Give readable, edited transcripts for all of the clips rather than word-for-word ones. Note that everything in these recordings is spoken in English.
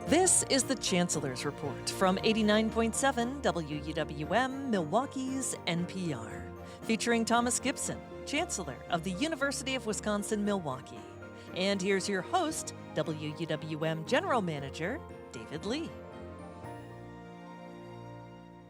This is the Chancellor's Report from 89.7 WUWM, Milwaukee's NPR, featuring Thomas Gibson, Chancellor of the University of Wisconsin-Milwaukee. And here's your host, WUWM General Manager, David Lee.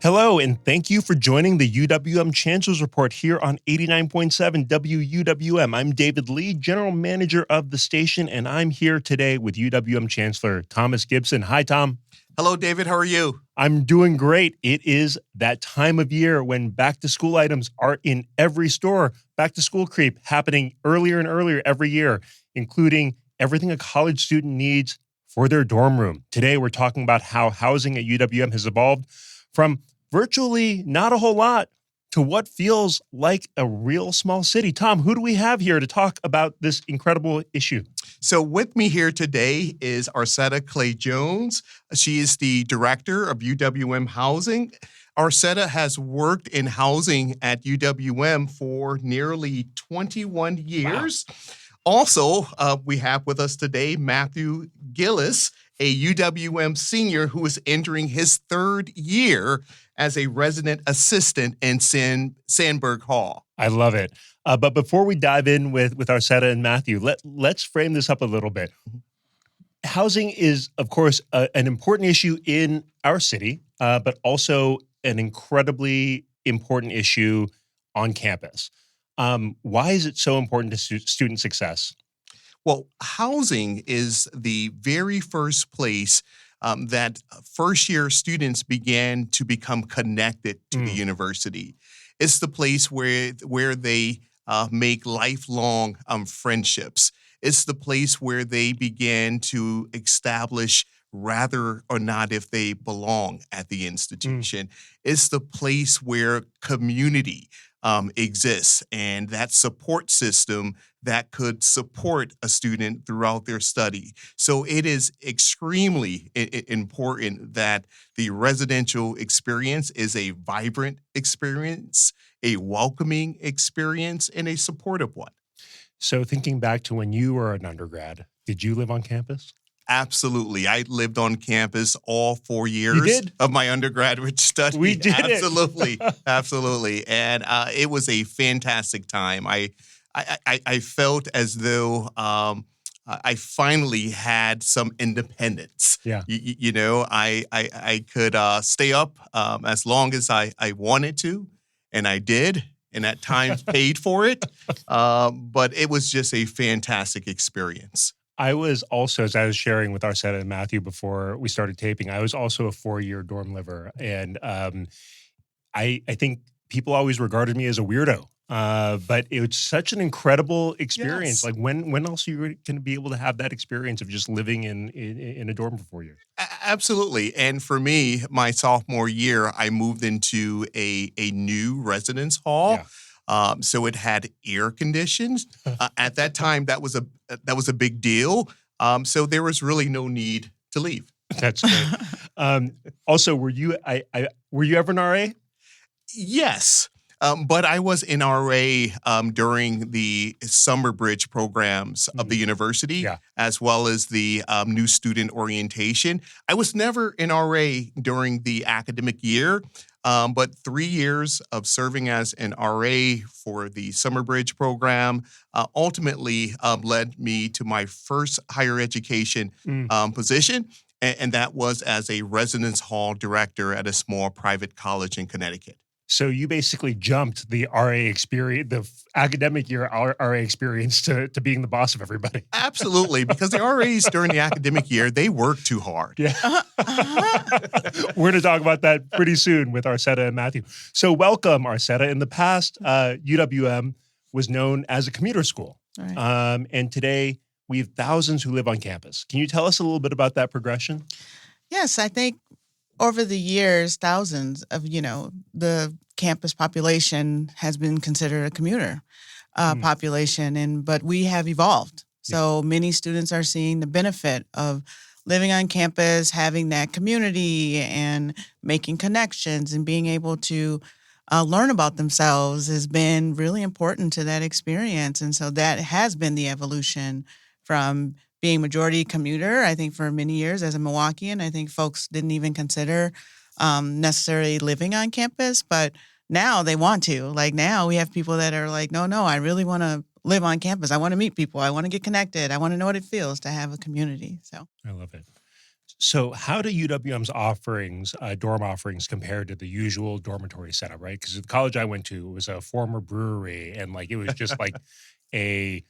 Hello, and thank you for joining the UWM Chancellor's Report here on 89.7 WUWM. I'm David Lee, General Manager of the station, and I'm here today with UWM Chancellor Thomas Gibson. Hi, Tom. Hello, David. How are you? I'm doing great. It is that time of year when back-to-school items are in every store. Back-to-school creep happening earlier and earlier every year, including everything a college student needs for their dorm room. Today, we're talking about how housing at UWM has evolved from virtually not a whole lot to what feels like a real small city. Tom, who do we have here to talk about this incredible issue? So with me here today is Arcetta Clay-Jones. She is the director of UWM Housing. Arcetta has worked in housing at UWM for nearly 21 years. Wow. Also, we have with us today Matthew Gillis, a UWM senior who is entering his third year as a resident assistant in Sandberg Hall. I love it. But before we dive in with Arcetta and Matthew, let's frame this up a little bit. Housing is, of course, an important issue in our city, but also an incredibly important issue on campus. Why is it so important to student success? Well, housing is the very first place that first-year students began to become connected to the university. It's the place where they make lifelong friendships. It's the place where they began to establish rather or not if they belong at the institution. It's the place where community exists, and that support system that could support a student throughout their study. So it is extremely important that the residential experience is a vibrant experience, a welcoming experience, and a supportive one. So thinking back to when you were an undergrad, did you live on campus? Absolutely. I lived on campus all 4 years of my undergraduate study. We did Absolutely. Absolutely. And it was a fantastic time. I felt as though I finally had some independence. Yeah. I could stay up as long as I wanted to, and I did, and at times paid for it. But it was just a fantastic experience. I was also, as I was sharing with Arcetta and Matthew before we started taping, I was also a 4-year dorm liver. And I think people always regarded me as a weirdo. But it was such an incredible experience. Yes. Like when else are you going to be able to have that experience of just living in a dorm for 4 years? Absolutely. And for me, my sophomore year, I moved into a new residence hall. Yeah. So it had air conditions. At that time, that was a big deal. So there was really no need to leave. That's great. Also, were you ever an RA? Yes. But I was in RA during the summer bridge programs of the university, as well as the new student orientation. I was never in RA during the academic year, but 3 years of serving as an RA for the summer bridge program ultimately led me to my first higher education position, and that was as a residence hall director at a small private college in Connecticut. So you basically jumped the RA experience, the academic year RA experience to being the boss of everybody. Absolutely, because the RAs during the academic year, they work too hard. Yeah. We're going to talk about that pretty soon with Arcetta and Matthew. So welcome, Arcetta. In the past, UWM was known as a commuter school. Right. And today, we have thousands who live on campus. Can you tell us a little bit about that progression? Yes, I think over the years, thousands of, the campus population has been considered a commuter population, but we have evolved. So many students are seeing the benefit of living on campus, having that community and making connections and being able to learn about themselves has been really important to that experience. And so that has been the evolution from being majority commuter, I think for many years as a Milwaukeean, I think folks didn't even consider necessarily living on campus, but now they want to. Like now we have people that are like, no, I really want to live on campus. I want to meet people. I want to get connected. I want to know what it feels to have a community. So I love it. So how do UWM's offerings, dorm offerings, compare to the usual dormitory setup, right? Because the college I went to was a former brewery, and like it was just like a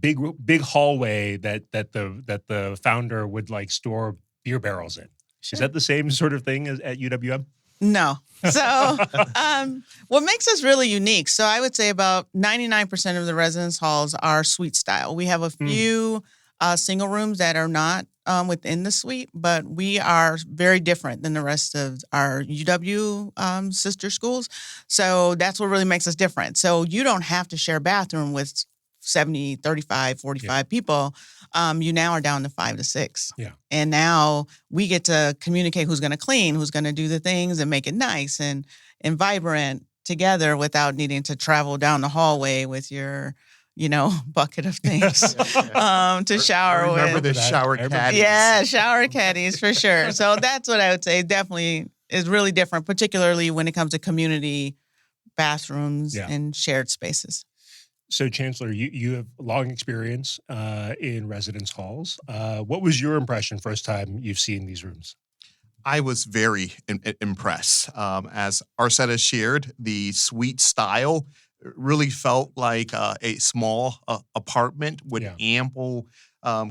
big hallway that the founder would like store beer barrels in. Sure. Is that the same sort of thing as at UWM? No. So what makes us really unique? So I would say about 99% of the residence halls are suite style. We have a few single rooms that are not within the suite, but we are very different than the rest of our UW sister schools. So that's what really makes us different. So you don't have to share a bathroom with 70, 35, 45 people. You now are down to 5 to 6. Yeah. And now we get to communicate who's going to clean, who's going to do the things and make it nice and vibrant together without needing to travel down the hallway with your, bucket of things to shower with. Remember the shower caddies. Yeah, shower caddies for sure. So that's what I would say definitely is really different, particularly when it comes to community bathrooms and shared spaces. So, Chancellor, you have long experience in residence halls. What was your impression first time you've seen these rooms? I was very impressed. As Arcetta shared, the suite style really felt like a small apartment with ample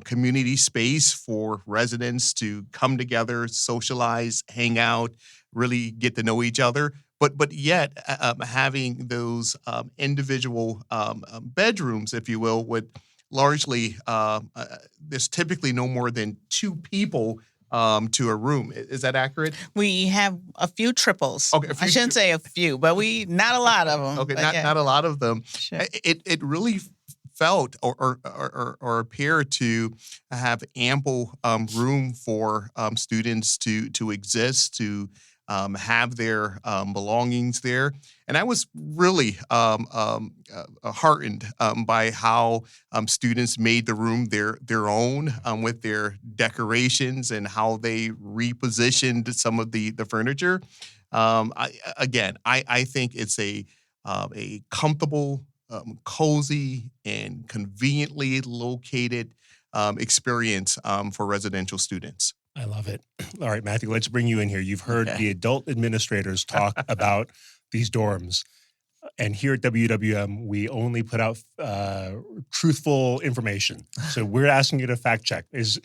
community space for residents to come together, socialize, hang out, really get to know each other. But yet having those individual bedrooms, if you will, would largely there's typically no more than 2 people to a room. Is that accurate? We have a few triples. Okay, I shouldn't say a few, but not a lot of them. Okay, not a lot of them. Sure. It really felt or appeared to have ample room for students to exist, to have their belongings there. And I was really heartened by how students made the room their own with their decorations and how they repositioned some of the furniture. I think it's a comfortable, cozy, and conveniently located experience for residential students. I love it. All right, Matthew, let's bring you in here. You've heard the adult administrators talk about these dorms. And here at WWM, we only put out truthful information. So we're asking you to fact check. Has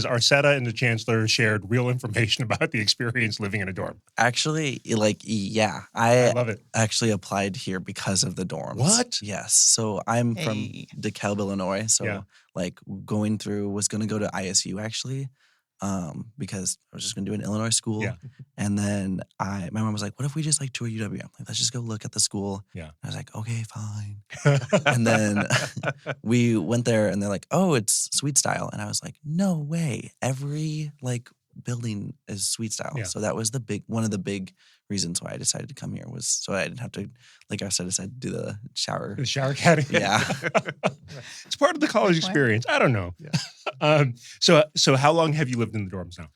Arcetta and the Chancellor shared real information about the experience living in a dorm? Actually, I love it. Actually applied here because of the dorms. What? Yes. So I'm from DeKalb, Illinois. So was going to go to ISU actually. Because I was just going to do an Illinois school. Yeah. And then my mom was like, what if we just tour UWM? Like, let's just go look at the school. Yeah. And I was like, okay, fine. And then we went there and they're like, oh, it's suite style. And I was like, no way. Every building is suite style. Yeah. So that was one of the big reasons why I decided to come here was so I didn't have to, like I said, decide to do the shower. The shower caddy. Yeah. It's part of the college experience. I don't know. Yeah. So how long have you lived in the dorms now?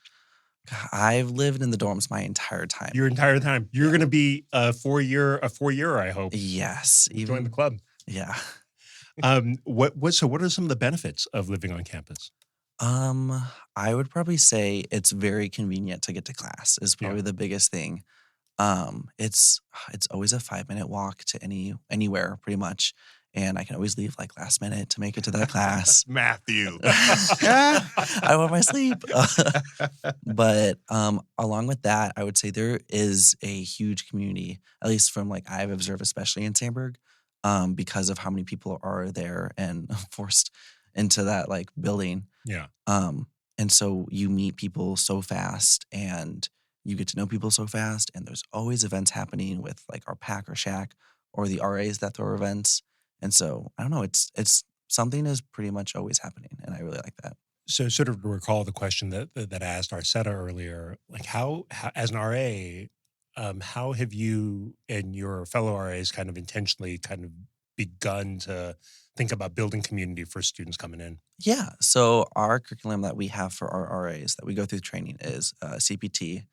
I've lived in the dorms my entire time. Your entire time. You're going to be a four-year, I hope. Yes. Join the club. Yeah. What are some of the benefits of living on campus? I would probably say it's very convenient to get to class is probably the biggest thing. It's always a 5-minute walk to anywhere pretty much. And I can always leave last minute to make it to that class. Matthew. I want my sleep. But along with that, I would say there is a huge community, at least from I've observed, especially in Sandburg, because of how many people are there and forced into that building. Yeah. And so you meet people so fast and you get to know people so fast. And there's always events happening with our PAC or Shack or the RAs that throw events. And so I don't know, it's something is pretty much always happening. And I really like that. So sort of to recall the question that I asked Arcetta earlier, how as an RA, how have you and your fellow RAs kind of intentionally begun to think about building community for students coming in? Yeah. So our curriculum that we have for our RAs that we go through training is CPT,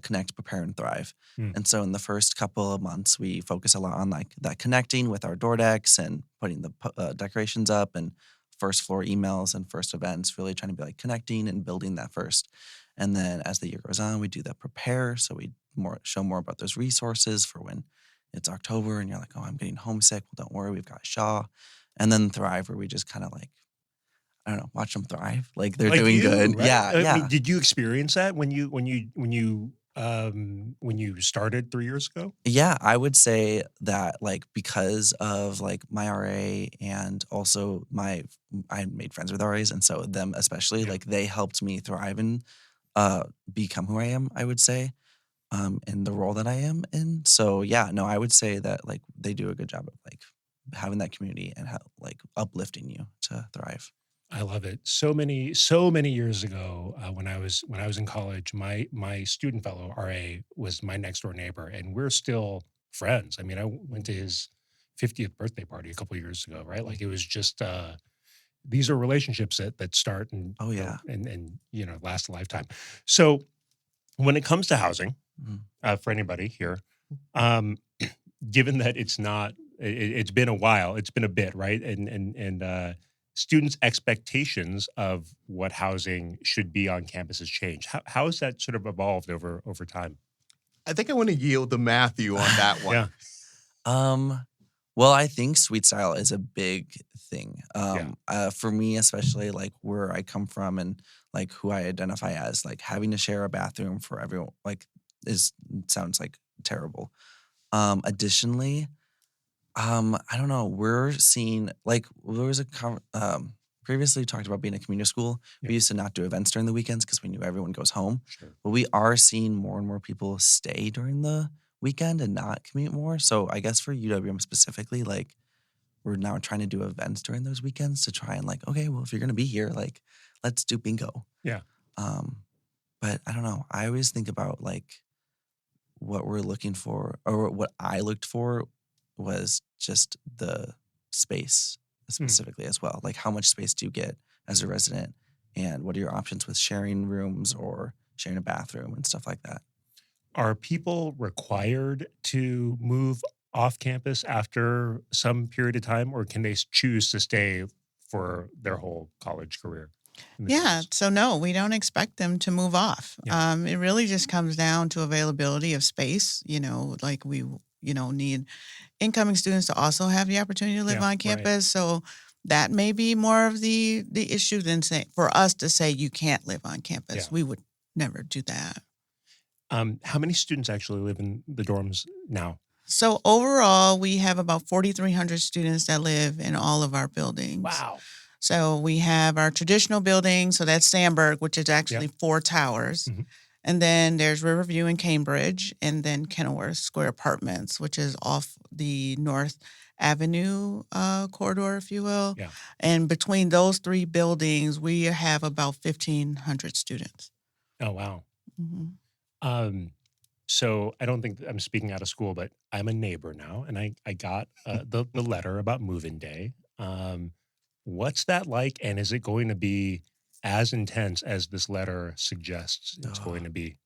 Connect, Prepare, and Thrive. Hmm. And so in the first couple of months, we focus a lot on like that connecting with our door decks and putting the decorations up and first floor emails and first events, really trying to be like connecting and building that first. And then as the year goes on, we do the prepare. So we show more about those resources for when it's October and you're like, oh, I'm getting homesick. Well, don't worry, we've got Shaw. And then Thrive, where we just kind of like, I don't know, watch them thrive. Like they're Like doing you, good. right? Yeah, I yeah. mean, did you experience that when you started 3 years ago? Yeah, I would say that like because of like my RA and also I made friends with RAs and so them especially Yeah. like they helped me thrive and become who I am, I would say, in the role that I am in. So yeah, no, I would say that like they do a good job of like having that community and like uplifting you to thrive. I love it. So many years ago, when I was in college, my student fellow RA was my next door neighbor, and we're still friends. I mean, I went to his 50th birthday party a couple years ago, right? Like it was just these are relationships that start and Oh yeah. and last a lifetime. So when it comes to housing, Mhm. for anybody here, um, given that it's been a while, it's been a bit, right? And students' expectations of what housing should be on campus has changed. How has that sort of evolved over time? I think I want to yield to Matthew on that one. Yeah. Well, I think suite style is a big thing. Yeah. For me, especially like where I come from and like who I identify as, like having to share a bathroom for everyone, like sounds like terrible. Additionally, I don't know. We're seeing like there was previously talked about being a community school. Yeah. We used to not do events during the weekends because we knew everyone goes home. Sure. But we are seeing more and more people stay during the weekend and not commute more. So I guess for UWM specifically, like we're now trying to do events during those weekends to try and like, okay, well, if you're gonna be here, like let's do bingo. Yeah. But I don't know. I always think about like what we're looking for or what I looked for was just the space specifically as well. Like how much space do you get as a resident and what are your options with sharing rooms or sharing a bathroom and stuff like that? Are people required to move off campus after some period of time, or can they choose to stay for their whole college career? Yeah. So no, we don't expect them to move off. Yeah. It really just comes down to availability of space. Like we, need incoming students to also have the opportunity to live Yeah, on right. campus. So that may be more of the issue than for us to say you can't live on campus. Yeah. We would never do that. How many students actually live in the dorms now? So overall, we have about 4,300 students that live in all of our buildings. Wow. So we have our traditional building. So that's Sandburg, which is actually 4 towers. Mhm. And then there's Riverview and Cambridge, and then Kenilworth Square Apartments, which is off the North Avenue corridor, if you will. Yeah. And between those 3 buildings, we have about 1,500 students. Oh, wow. Mhm. So I don't think I'm speaking out of school, but I'm a neighbor now, and I got the letter about move-in day. What's that like, and is it going to be as intense as this letter suggests it's going to be?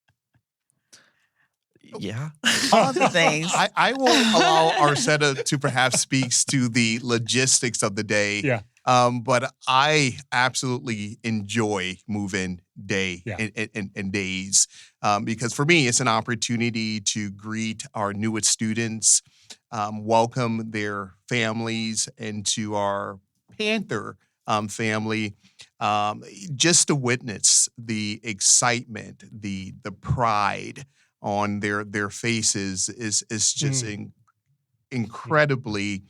Yeah. All the things. I will allow Arcetta to perhaps speaks to the logistics of the day. Yeah. But I absolutely enjoy move-in day Yeah. and days because for me, it's an opportunity to greet our newest students, welcome their families into our Panther family, just to witness the excitement, the pride on their faces is just incredibly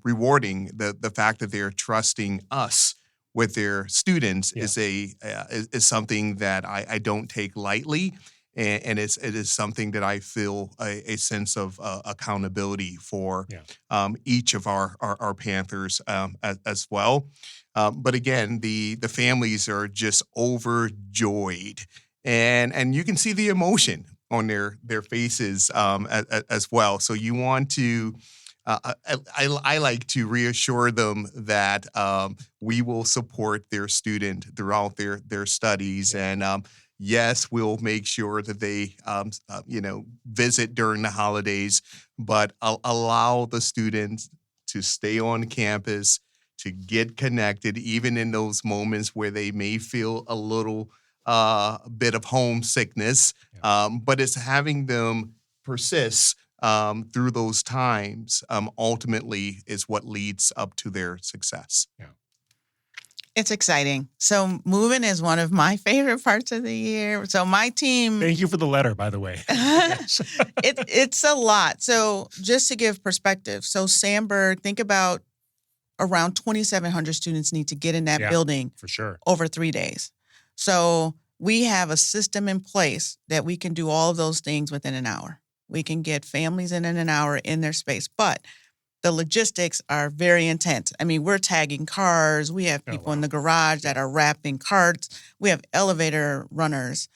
rewarding. The fact that they're trusting us with their students is something that I don't take lightly, and it is something that I feel a sense of accountability for each of our Panthers as well. But again, the families are just overjoyed, and you can see the emotion on their faces as well. So you want to I like to reassure them that we will support their student throughout their studies, and yes, we'll make sure that they visit during the holidays, but allow the students to stay on campus, to get connected, even in those moments where they may feel a little bit of homesickness. But it's having them persist through those times ultimately is what leads up to their success. Yeah. It's exciting. So moving is one of my favorite parts of the year. So my team, Thank you for the letter, by the way. it's a lot. So just to give perspective, so Sandburg, think about around 2,700 students need to get in that Yeah. building For sure. over 3 days. So we have a system in place that we can do all of those things within an hour. We can get families in an hour in their space, but the logistics are very intense. I mean, we're tagging cars. We have Oh, people in wow. the garage that are wrapping carts. We have elevator runners,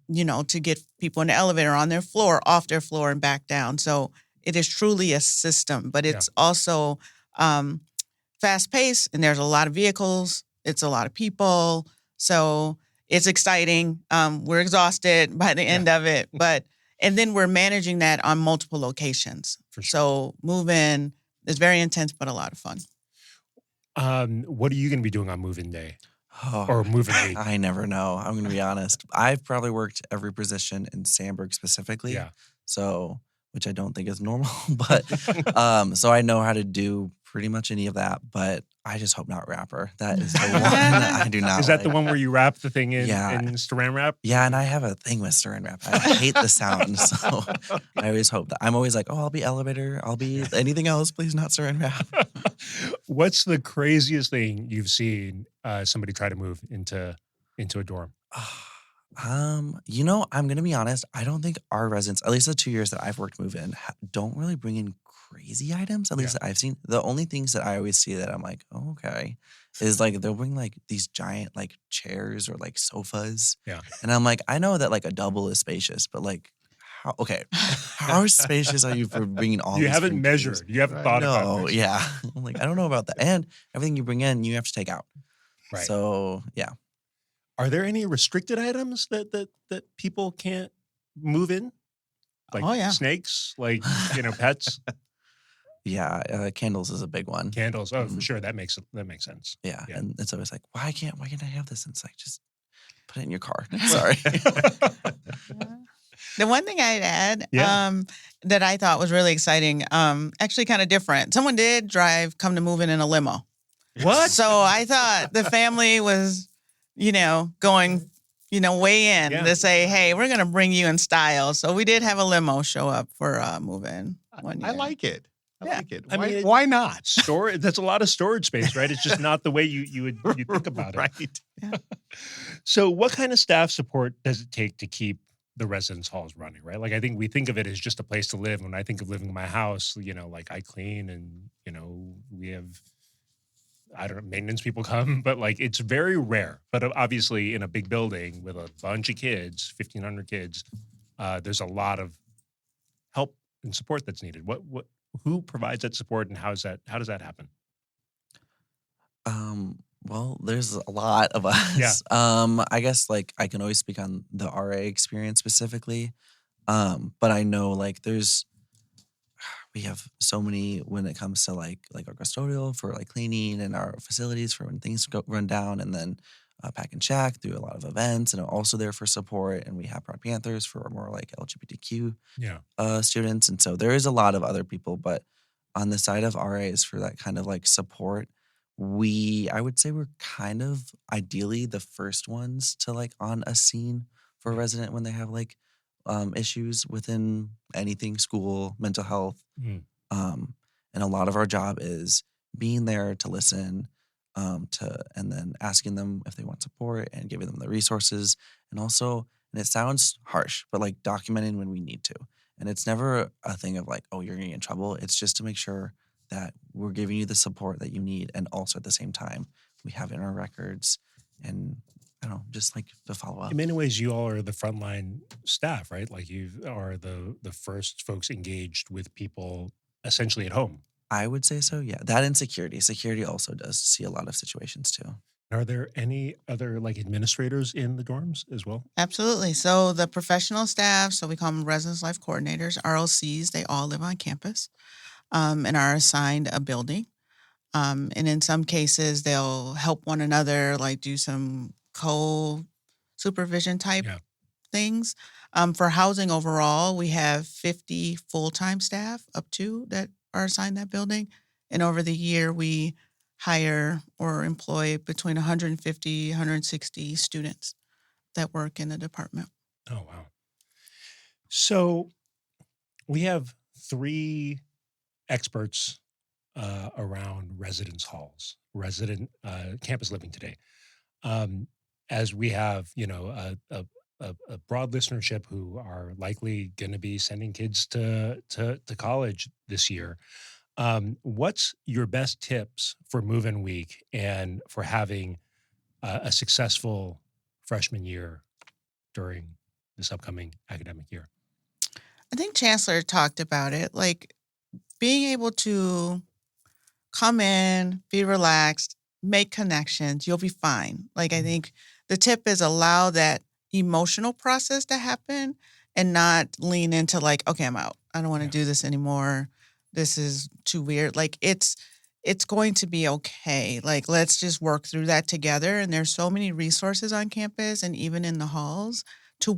to get people in the elevator on their floor, off their floor, and back down. So it is truly a system, but it's also fast paced, and there's a lot of vehicles. It's a lot of people. So it's exciting. We're exhausted by the end of it, and then we're managing that on multiple locations. For sure. So moving is very intense, but a lot of fun. What are you going to be doing on move-in day Oh, or move-in week? I never know. I'm going to be honest. I've probably worked every position in Sandburg specifically. Yeah. So, which I don't think is normal, but so I know how to do pretty much any of that, but I just hope not rapper. That is the one I do not Is that like. the one where you wrap the thing in, Yeah. in saran wrap? Yeah, and I have a thing with saran wrap. I hate the sound, so I always hope that. I'm always like, oh, I'll be elevator. I'll be anything else, please not saran wrap. What's the craziest thing you've seen somebody try to move into a dorm? I'm gonna be honest. I don't think our residents, at least the 2 years that I've worked move in, don't really bring in crazy items. At least that I've seen. The only things that I always see that I'm like, oh, okay, is like they'll bring like these giant like chairs or like sofas. Yeah. And I'm like, I know that like a double is spacious, but like, how spacious are you for bringing all? You these haven't freaking measured. things? You haven't thought about No, it. yeah. I'm like, I don't know about that. And everything you bring in, you have to take out. Right. So yeah. Are there any restricted items that people can't move in? Like Oh, yeah. snakes, like pets, Yeah, candles is a big one. candles. Oh, for Mhm. sure, that makes sense. Yeah, Yeah. and it's always like, why can't I have this? And it's like, just put it in your car. Sorry. The one thing I'd add Yeah. that I thought was really exciting, actually kind of different. Someone did come to move in a limo. What? So I thought the family was, going, way in Yeah. to say, hey, we're going to bring you in style. So we did have a limo show up for move-in one year. I like it. I Yeah. like it. I mean, Why not? Storage. That's a lot of storage space, right? It's just not the way you think about it. Right. So, what kind of staff support does it take to keep the residence halls running? Right, like I think we think of it as just a place to live. When I think of living in my house, like I clean and we have, I don't know, maintenance people come, but like it's very rare. But obviously, in a big building with a bunch of kids, 1,500 kids, there's a lot of help and support that's needed. Who provides that support, and how does that happen? Well, there's a lot of us. Yeah. I guess like I can always speak on the RA experience specifically. But I know like we have so many when it comes to like our custodial for like cleaning and our facilities for when things run down, and then Pack and Shack through a lot of events and are also there for support. And we have Proud Panthers for more like LGBTQ students. And so there is a lot of other people, but on the side of RAs for that kind of like support, I would say we're kind of ideally the first ones to like on a scene for a resident when they have like issues within anything, school, mental health. Mm. And a lot of our job is being there to listen, and then asking them if they want support and giving them the resources. And also, and it sounds harsh, but like documenting when we need to. And it's never a thing of like, oh, you're getting in trouble. It's just to make sure that we're giving you the support that you need. And also at the same time, we have it in our records, and I don't know, just like to follow up. In many ways, you all are the frontline staff, right? Like you are the first folks engaged with people essentially at home, I would say so, yeah. That and security. Security also does see a lot of situations too. Are there any other like administrators in the dorms as well? Absolutely. So the professional staff, so we call them residence life coordinators, RLCs, they all live on campus and are assigned a building. And in some cases, they'll help one another, like do some co-supervision type Yeah. things. For housing overall, we have 50 full-time staff up to that are assigned that building. And over the year, we hire or employ between 150, 160 students that work in the department. Oh, wow. So we have three experts around residence halls, campus living today. As we have, a broad listenership who are likely going to be sending kids to college this year. What's your best tips for move-in week and for having a successful freshman year during this upcoming academic year? I think Chancellor talked about it, like being able to come in, be relaxed, make connections, you'll be fine. Like, I think the tip is allow that emotional process to happen and not lean into like, okay, I'm out. I don't want to do this anymore. This is too weird. Like it's going to be okay. Like, let's just work through that together. And there's so many resources on campus and even in the halls to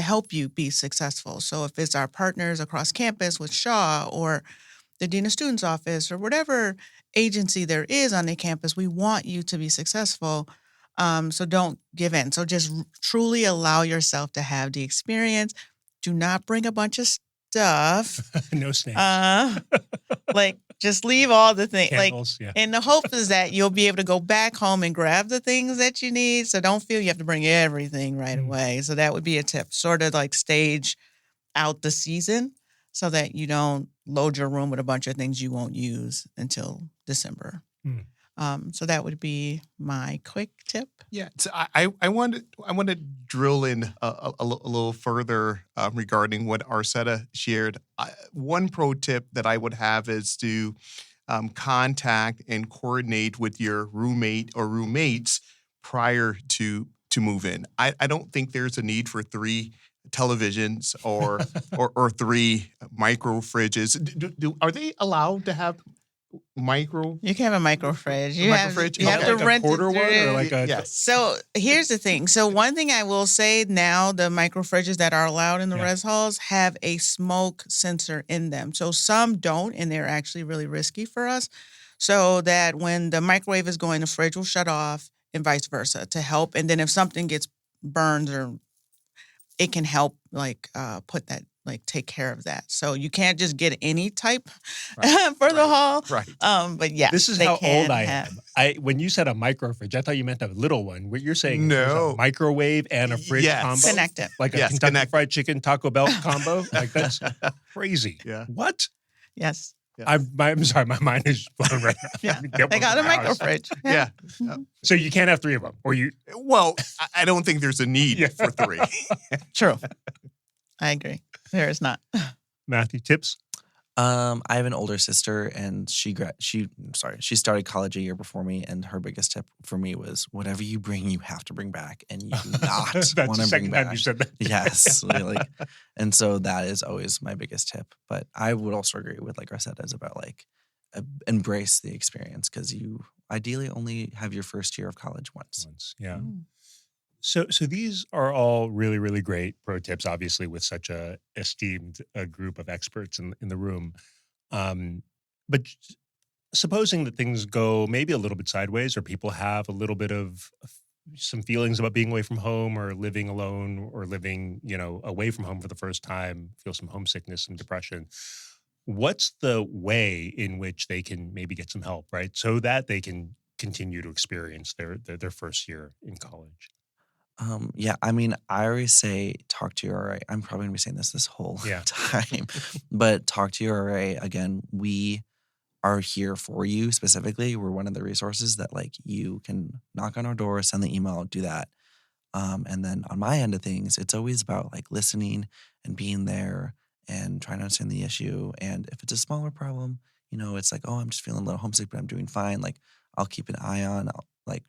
help you be successful. So if it's our partners across campus with Shaw or the Dean of Students Office or whatever agency there is on the campus, we want you to be successful. So don't give in. So just truly allow yourself to have the experience. Do not bring a bunch of stuff. No snacks. Like just leave all the things. Candles, yeah. And the hope is that you'll be able to go back home and grab the things that you need. So don't feel you have to bring everything right away. So that would be a tip. Sort of like stage out the season so that you don't load your room with a bunch of things you won't use until December. So that would be my quick tip. Yeah, so I want to drill in a little further regarding what Arcetta shared. One pro tip that I would have is to contact and coordinate with your roommate or roommates prior to move in. I don't think there's a need for 3 televisions or 3 micro fridges. Are they allowed to have micro? You can have a micro fridge. You micro have, fridge? you have Okay. to Like a rent it quarter one or through. like a Yes. So here's the thing. So one thing I will say now, the micro fridges that are allowed in the res halls have a smoke sensor in them. So some don't, and they're actually really risky for us. So that when the microwave is going, the fridge will shut off and vice versa to help. And then if something gets burned or it can help take care of that. So you can't just get any type for the hall. Right. But yeah, This is they how can old I have- am. When you said a micro fridge, I thought you meant a little one. What you're saying is there's No. a microwave and a fridge Yes. combo? Connected. Like a Yes, Kentucky connected. Fried Chicken Taco Bell combo? Like that's crazy. Yeah. What? Yes. I'm sorry, my mind is blown right now. Yeah. Get They one got a for my micro house. fridge. Yeah. So you can't have 3 of them, or you. Well, I don't think there's a need Yeah. for 3. True. I agree. There is not. Matthew, tips? I have an older sister, and she started college a year before me, and her biggest tip for me was whatever you bring, you have to bring back, and you do not That's want the to bring second time back. you said that. Yes, and so that is always my biggest tip. But I would also agree with like Rosetta about like embrace the experience because you ideally only have your first year of college once. Yeah. So these are all really, really great pro tips, obviously, with such a esteemed group of experts in the room. But supposing that things go maybe a little bit sideways, or people have a little bit of some feelings about being away from home or living alone or living, away from home for the first time, feel some homesickness, some depression. What's the way in which they can maybe get some help, right? So that they can continue to experience their first year in college. I mean, I always say talk to your RA. I'm probably gonna be saying this whole Yeah. time, but talk to your RA. Again, we are here for you specifically. We're one of the resources that like you can knock on our door, send the email, do that. And then on my end of things, it's always about like listening and being there and trying to understand the issue. And if it's a smaller problem, it's like, oh, I'm just feeling a little homesick, but I'm doing fine. Like, I'll keep an eye on, I'll, like,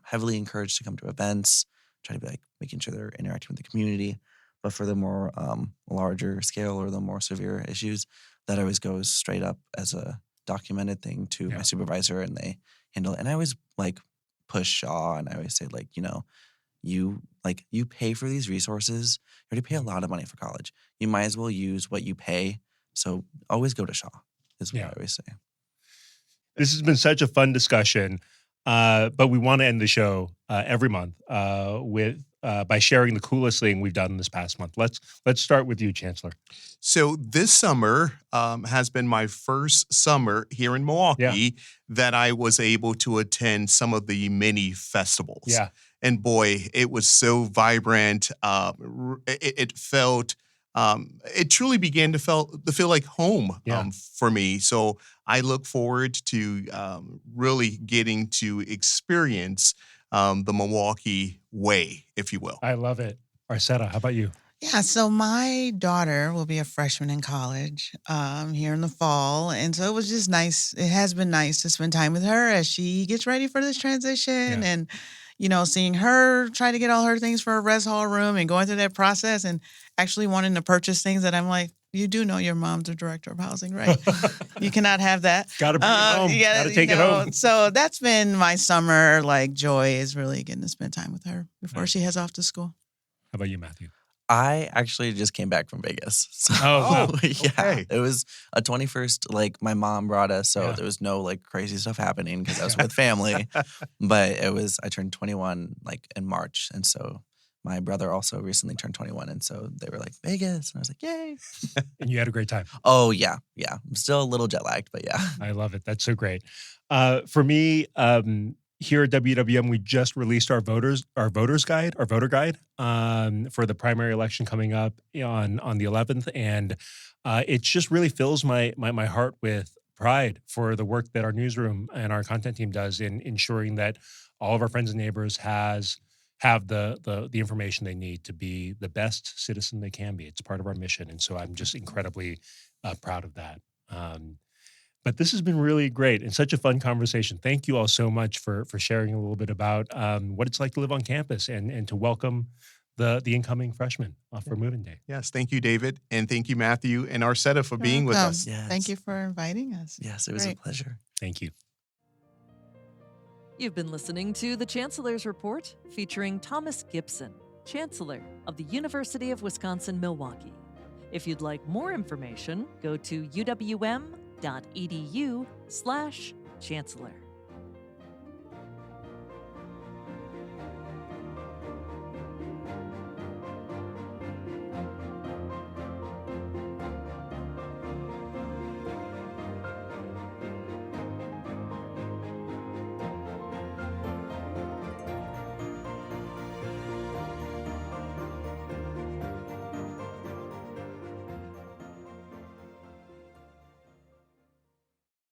heavily encouraged to come to events, try to be like making sure they're interacting with the community. But for the more larger scale or the more severe issues, that always goes straight up as a documented thing to my Yeah. supervisor, and they handle it. And I always like push Shaw, and I always say, like, you pay for these resources. You already pay a lot of money for college. You might as well use what you pay. So always go to Shaw, is what Yeah. I always say. This has been such a fun discussion, but we want to end the show every month with by sharing the coolest thing we've done this past month. Let's start with you, Chancellor. So this summer has been my first summer here in Milwaukee that I was able to attend some of the mini festivals. Yeah. And boy, it was so vibrant. It felt, it truly began to feel like home for me. So I look forward to really getting to experience the Milwaukee way, if you will. I love it. Arcetta, how about you? Yeah, so my daughter will be a freshman in college here in the fall. And so it was just nice. It has been nice to spend time with her as she gets ready for this transition and, seeing her try to get all her things for a res hall room and going through that process and actually wanting to purchase things that I'm like, you do know your mom's the director of housing, right? You cannot have that. Got to bring it home. Got to take it home. So that's been my summer, like, joy is really getting to spend time with her before she heads off to school. How about you, Matthew? I actually just came back from Vegas. So, wow. Yeah. It was a 21st, like, my mom brought us, so there was no, like, crazy stuff happening because I was with family. But I turned 21, like, in March. And so my brother also recently turned 21. And so they were like, Vegas. And I was like, yay. And you had a great time. Oh, yeah. Yeah. I'm still a little jet lagged, but yeah. I love it. That's so great. For me, here at WWM, we just released our voter guide for the primary election coming up on the 11th, and it just really fills my heart with pride for the work that our newsroom and our content team does in ensuring that all of our friends and neighbors have the information they need to be the best citizen they can be. It's part of our mission, and so I'm just incredibly proud of that. But this has been really great and such a fun conversation. Thank you all so much for sharing a little bit about what it's like to live on campus and to welcome the incoming freshmen for moving day. Yes, thank you, David, and thank you, Matthew and Arcetta, for being with us. Yes. Thank you for inviting us. Yes, it was a pleasure. Thank you. You've been listening to The Chancellor's Report featuring Thomas Gibson, Chancellor of the University of Wisconsin-Milwaukee. If you'd like more information, go to uwm.edu/chancellor.